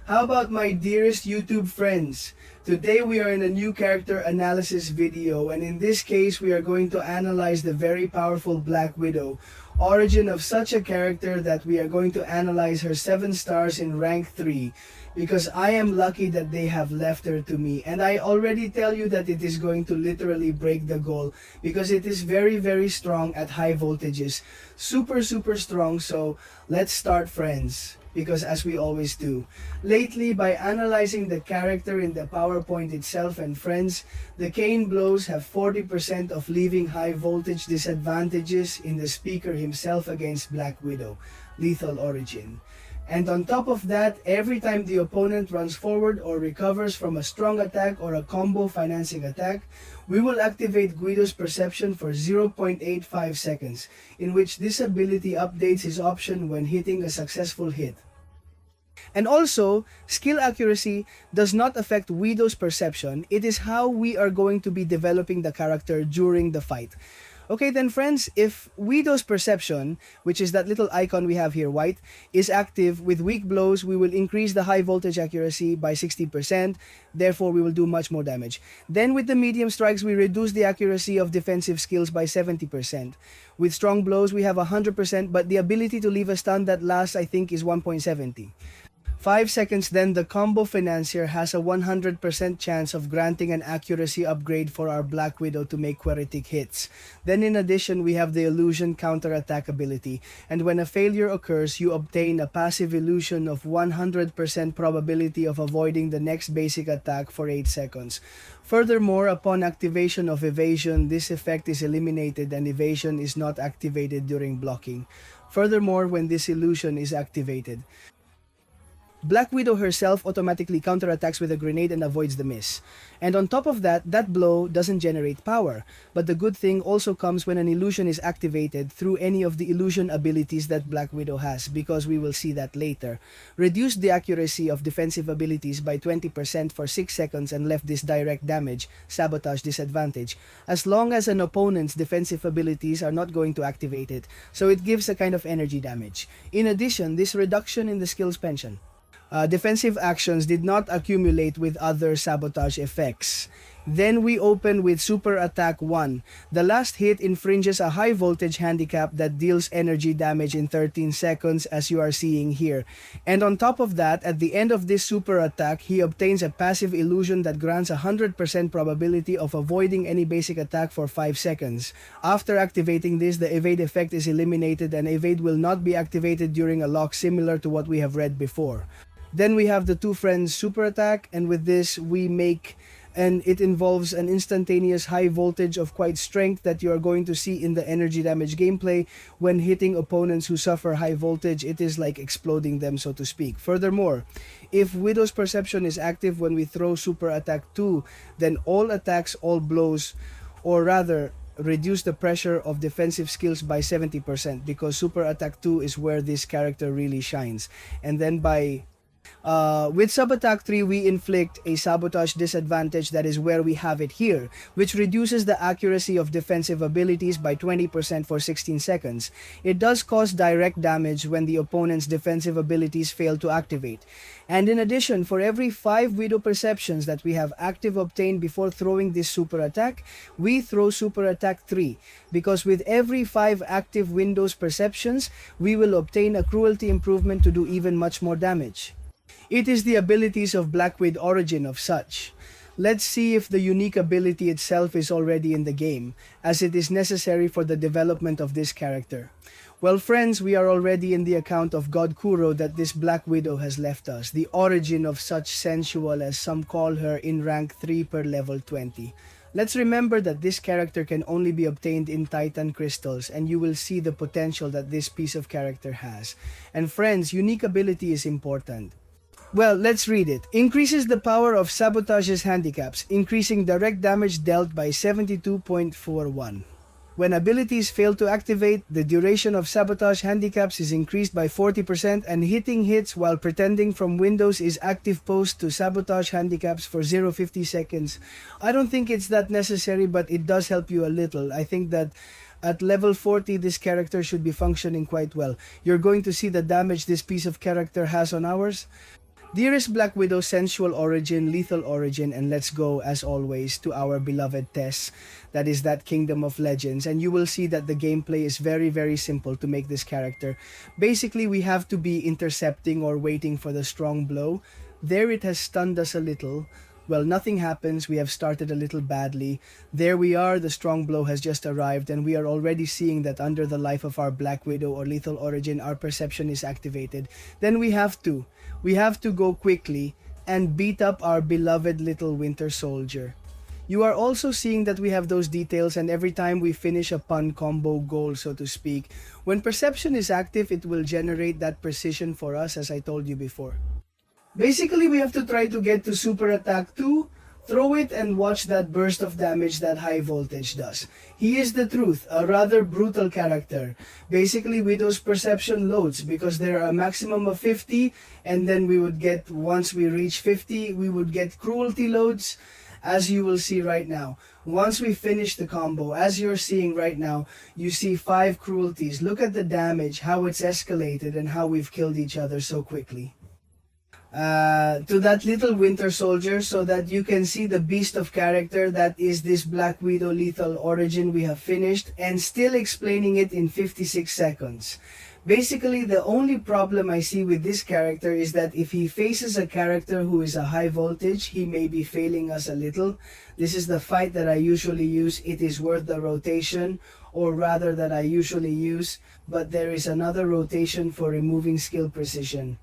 How about my dearest YouTube friends? Today we are in a new character analysis video, and in this case we are going to analyze the very powerful Black Widow. Origin of such a character that we are going to analyze her 7 stars in rank 3, because I am lucky that they have left her to me, and I already tell you that it is going to literally break the goal because it is very strong at high voltages. Super strong. So let's start, friends, because as we always do. Lately, by analyzing the character in the PowerPoint itself, and friends, the cane blows have 40% of leaving high voltage disadvantages in the speaker himself against Black Widow. Lethal origin. And on top of that, every time the opponent runs forward or recovers from a strong attack or a combo financing attack, we will activate Guido's perception for 0.85 seconds, in which this ability updates his option when hitting a successful hit. And also, skill accuracy does not affect Guido's perception. It is how we are going to be developing the character during the fight. Okay then, friends, if Guido's perception, which is that little icon we have here, white, is active, with weak blows we will increase the high voltage accuracy by 60%, therefore we will do much more damage. Then with the medium strikes we reduce the accuracy of defensive skills by 70%. With strong blows we have 100%, but the ability to leave a stun that lasts, I think, is 1.70. 5 seconds, then the combo financier has a 100% chance of granting an accuracy upgrade for our Black Widow to make queritic hits. Then in addition we have the illusion counterattack ability, and when a failure occurs you obtain a passive illusion of 100% probability of avoiding the next basic attack for 8 seconds. Furthermore, upon activation of evasion, this effect is eliminated and evasion is not activated during blocking. Furthermore, when this illusion is activated, Black Widow herself automatically counterattacks with a grenade and avoids the miss. And on top of that, that blow doesn't generate power. But the good thing also comes when an illusion is activated through any of the illusion abilities that Black Widow has, because we will see that later. Reduce the accuracy of defensive abilities by 20% for 6 seconds and left this direct damage, sabotage disadvantage, as long as an opponent's defensive abilities are not going to activate it. So it gives a kind of energy damage. In addition, this reduction in the skills pension. Defensive actions did not accumulate with other sabotage effects. Then we open with Super Attack 1. The last hit infringes a high voltage handicap that deals energy damage in 13 seconds, as you are seeing here. And on top of that, at the end of this super attack, he obtains a passive illusion that grants 100% probability of avoiding any basic attack for 5 seconds. After activating this, the evade effect is eliminated and evade will not be activated during a lock, similar to what we have read before. Then we have the Two Friends Super Attack, and with this we make, and it involves an instantaneous high voltage of quite strength that you are going to see in the energy damage gameplay. When hitting opponents who suffer high voltage, it is like exploding them, so to speak. Furthermore, if Widow's perception is active when we throw Super Attack 2, then all attacks, all blows, or rather reduce the pressure of defensive skills by 70%, because Super Attack 2 is where this character really shines. And then with Sub Attack 3, we inflict a sabotage disadvantage, that is where we have it here, which reduces the accuracy of defensive abilities by 20% for 16 seconds. It does cause direct damage when the opponent's defensive abilities fail to activate. And in addition, for every 5 Widow perceptions that we have active obtained before throwing this super attack, we throw Super Attack 3, because with every 5 active Windows perceptions, we will obtain a cruelty improvement to do even much more damage. It is the abilities of Black Widow origin of such. Let's see if the unique ability itself is already in the game, as it is necessary for the development of this character. Well, friends, we are already in the account of God Kuro that this Black Widow has left us, the origin of such sensual, as some call her, in rank 3 per level 20. Let's remember that this character can only be obtained in Titan crystals, and you will see the potential that this piece of character has. And friends, unique ability is important. Well, let's read it. Increases the power of sabotage's handicaps, increasing direct damage dealt by 72.41. When abilities fail to activate, the duration of sabotage handicaps is increased by 40%, and hitting hits while pretending from windows is active post to sabotage handicaps for 0.50 seconds. I don't think it's that necessary, but it does help you a little. I think that at level 40, this character should be functioning quite well. You're going to see the damage this piece of character has on ours. Dearest Black Widow, sensual origin, lethal origin, and let's go, as always, to our beloved Tess. That is that Kingdom of Legends. And you will see that the gameplay is very, very simple to make this character. Basically, we have to be intercepting or waiting for the strong blow. There it has stunned us a little. Well, nothing happens. We have started a little badly. There we are. The strong blow has just arrived, and we are already seeing that under the life of our Black Widow or lethal origin, our perception is activated. Then we have to go quickly and beat up our beloved little Winter Soldier. You are also seeing that we have those details, and every time we finish a pun combo goal, so to speak, when perception is active, it will generate that precision for us, as I told you before. Basically, we have to try to get to super attack 2, throw it, and watch that burst of damage that high voltage does. He is the truth, a rather brutal character. Basically, Widow's perception loads because there are a maximum of 50, and then we would get, once we reach 50, we would get cruelty loads, as you will see right now. Once we finish the combo, as you're seeing right now, you see 5 cruelties. Look at the damage, how it's escalated, and how we've killed each other so quickly. To that little Winter Soldier, so that you can see the beast of character that is this Black Widow lethal origin we have finished, and still explaining it in 56 seconds. Basically, the only problem I see with this character is that if he faces a character who is a high voltage, he may be failing us a little. This is the fight that I usually use. It is worth the rotation, or rather that I usually use, but there is another rotation for removing skill precision.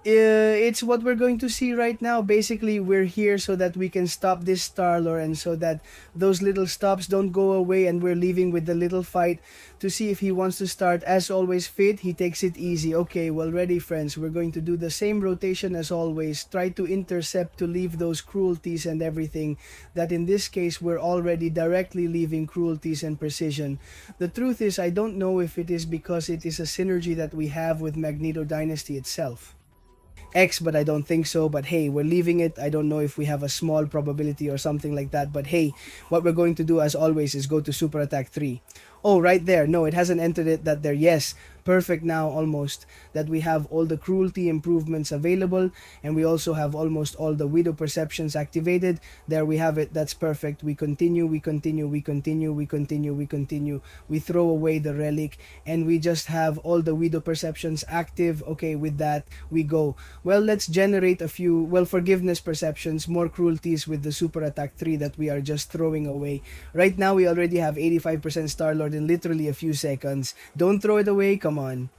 It's what we're going to see right now. Basically, we're here so that we can stop this Star-Lord, and so that those little stops don't go away, and we're leaving with the little fight to see if he wants to start. As always, fit, he takes it easy. Okay, well, ready, friends. We're going to do the same rotation as always. Try to intercept, to leave those cruelties and everything. That in this case, we're already directly leaving cruelties and precision. The truth is, I don't know if it is because it is a synergy that we have with Magneto Dynasty itself. But I don't think so. But hey, we're leaving it. I don't know if we have a small probability or something like that. But hey, what we're going to do as always is go to Super Attack 3. Oh, right there. No, it hasn't entered it. That there. Yes. Perfect now, almost, that we have all the cruelty improvements available, and we also have almost all the Widow perceptions activated. There we have it. That's perfect. We continue, we continue, we continue, we continue, we continue. We throw away the relic, and we just have all the Widow perceptions active. Okay, with that, we go. Well, let's generate a few, well, forgiveness perceptions, more cruelties with the Super Attack 3 that we are just throwing away. Right now, we already have 85% Star-Lord in literally a few seconds. Don't throw it away. Come on.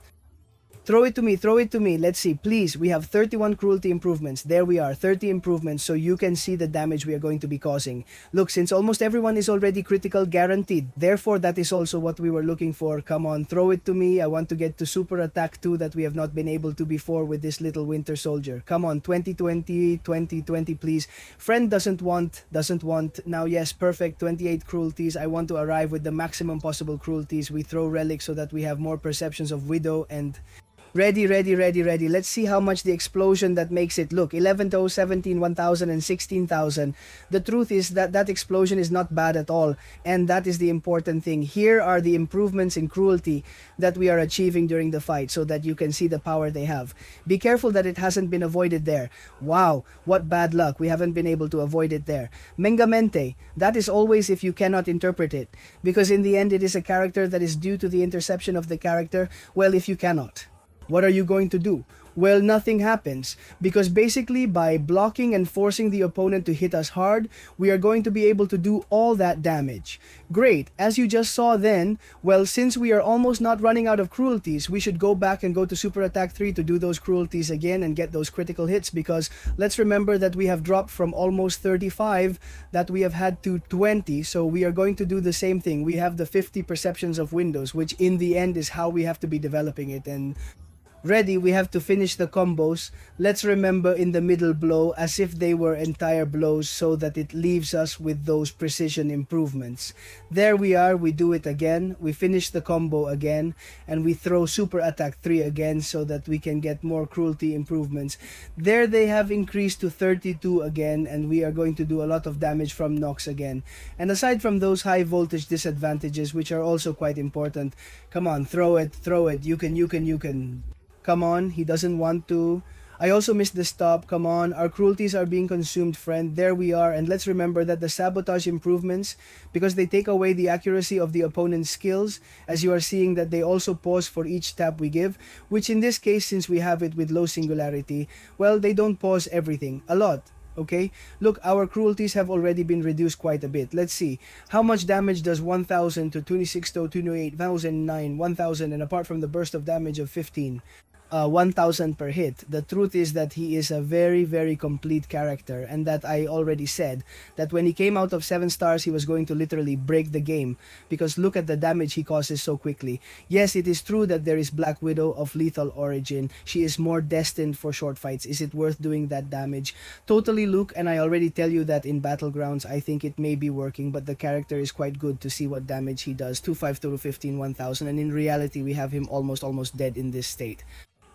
Throw it to me, throw it to me. Let's see, please. We have 31 cruelty improvements. There we are, 30 improvements, so you can see the damage we are going to be causing. Look, since almost everyone is already critical guaranteed, therefore that is also what we were looking for. Come on, throw it to me. I want to get to Super Attack 2 that we have not been able to before with this little Winter Soldier. Come on, 2020, 2020, please. Friend doesn't want. Now, yes, perfect, 28 cruelties. I want to arrive with the maximum possible cruelties. We throw relics so that we have more perceptions of Widow, and ready. Let's see how much the explosion that makes it. Look, 11,000, 17, 1,000, and 16,000. The truth is that that explosion is not bad at all, and that is the important thing. Here are the improvements in cruelty that we are achieving during the fight, so that you can see the power they have. Be careful that it hasn't been avoided there. Wow, what bad luck. We haven't been able to avoid it there. Mengamente, that is always if you cannot interpret it, because in the end it is a character that is due to the interception of the character. Well, if you cannot, what are you going to do? Well, nothing happens, because basically by blocking and forcing the opponent to hit us hard, we are going to be able to do all that damage. Great, as you just saw then, well, since we are almost not running out of cruelties, we should go back and go to Super Attack 3 to do those cruelties again and get those critical hits, because let's remember that we have dropped from almost 35 that we have had to 20, so we are going to do the same thing. We have the 50 perceptions of windows, which in the end is how we have to be developing it, and ready, we have to finish the combos. Let's remember in the middle blow as if they were entire blows, so that it leaves us with those precision improvements. There we are, we do it again, we finish the combo again, and we throw Super Attack 3 again so that we can get more cruelty improvements. There they have increased to 32 again, and we are going to do a lot of damage from Nox again. And aside from those high voltage disadvantages, which are also quite important, come on, throw it, you can. Come on, he doesn't want to. I also missed the stop. Come on, our cruelties are being consumed, friend. There we are. And let's remember that the sabotage improvements, because they take away the accuracy of the opponent's skills, as you are seeing that they also pause for each tap we give, which in this case, since we have it with low singularity, well, they don't pause everything. A lot. Okay, look, our cruelties have already been reduced quite a bit. Let's see, how much damage does 1000 to 26 to 1009, 1000, and apart from the burst of damage of 15, 1000 per hit. The truth is that he is a very, very complete character, and that I already said that when he came out of 7 stars, he was going to literally break the game, because look at the damage he causes so quickly. Yes, it is true that there is Black Widow of lethal origin. She is more destined for short fights. Is it worth doing that damage? Totally, Luke, and I already tell you that in Battlegrounds, I think it may be working, but the character is quite good to see what damage he does. 252 to 15, 1000, and in reality, we have him almost dead in this state.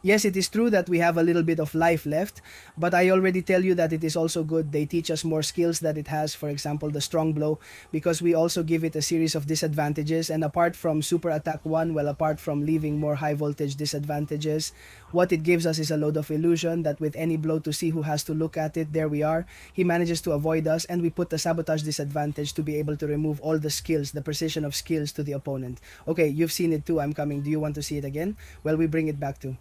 Yes, it is true that we have a little bit of life left, but I already tell you that it is also good. They teach us more skills that it has, for example, the strong blow, because we also give it a series of disadvantages. And apart from super attack 1, well, apart from leaving more high voltage disadvantages, what it gives us is a load of illusion that with any blow to see who has to look at it, there we are. He manages to avoid us, and we put the sabotage disadvantage to be able to remove all the skills, the precision of skills to the opponent. Okay, you've seen it too. I'm coming. Do you want to see it again? Well, we bring it back to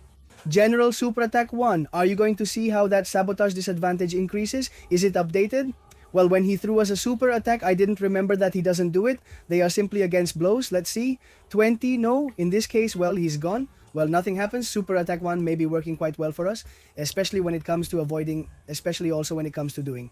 General Super Attack 1. Are you going to see how that sabotage disadvantage increases? Is it updated? Well, when he threw us a super attack, I didn't remember that he doesn't do it. They are simply against blows. Let's see. 20, no. In this case, well, he's gone. Well, nothing happens. Super Attack 1 may be working quite well for us, especially when it comes to avoiding, especially also when it comes to doing.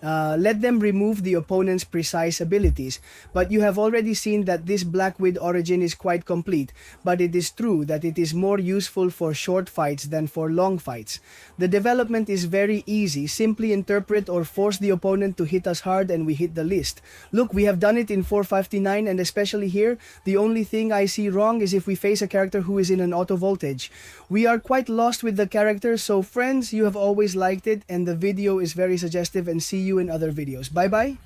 Let them remove the opponent's precise abilities. But you have already seen that this Black Widow origin is quite complete, but it is true that it is more useful for short fights than for long fights. The development is very easy. Simply interpret or force the opponent to hit us hard and we hit the list. Look, we have done it in 459, and especially here, the only thing I see wrong is if we face a character who is in an auto voltage. We are quite lost with the character, so friends, you have always liked it, and the video is very suggestive, and see you in other videos. Bye bye.